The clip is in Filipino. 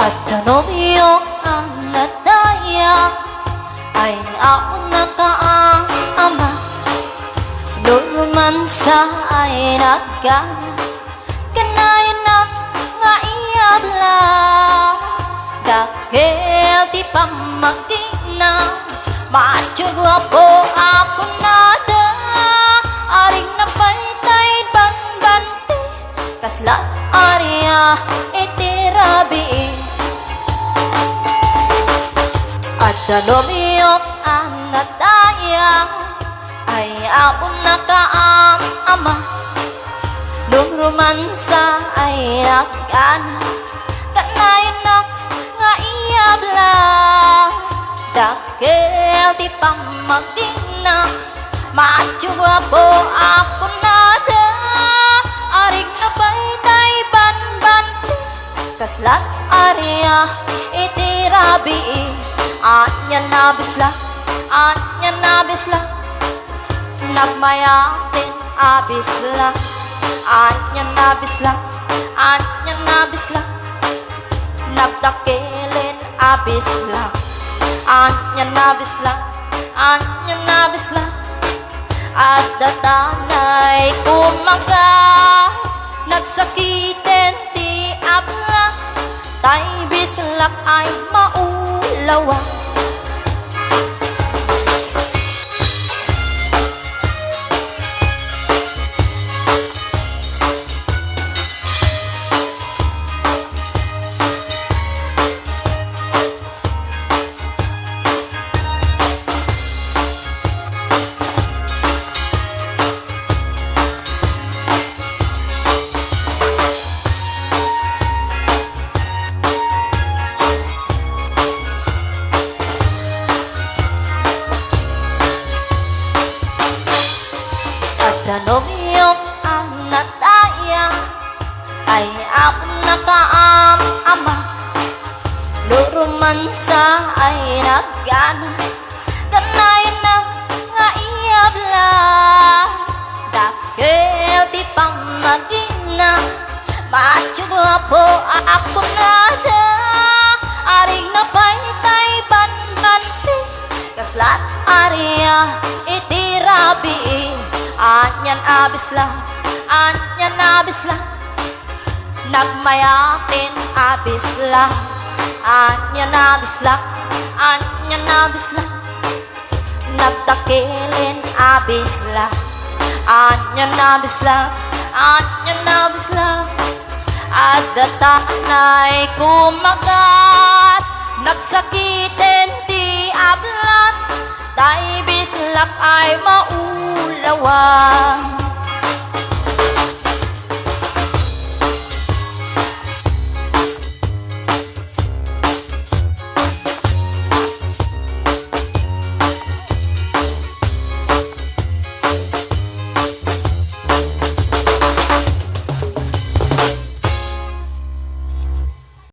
At tanong ang nadaya ay ako nakaama. Romansa ay nagganas kanay na nga iyabla. Dahil di pa magina matsugwa po ako nada. Aring napaytay banbante kaslat arya itirabi. At tanong ang nadaya ay ako nakaama. Nung romansa ay nagganas kanay na nga iyabla. Dahil di pa magina matsugwa po ako nada. Aring napaytay banbante kaslat arya itirabi. Anya nabisla, anya nabisla, nagmayatin abisla. Anya nabisla, anya nabisla, nagdakilin abisla. Anya nabisla, anya nabisla, at datanay kumaga. Nagsakitin ti abla, tay bislak ay maulawa. Tanong ang nadaya ay ako nakaama. Lurumansa ay nagganas kanay na nga iyabla. Dahil di pa magina matsugwa po ako nada. Aring napaytay banbante kaslat arya itirabi. Anyan abisla, anyan abisla, nagmayatin abisla. Anyan abisla, anyan abisla, nagdakilin abisla. Anyan abisla, anyan abisla, at datanay kumagat. Nagsakitin ti ablat, tay bislak ay maulawa.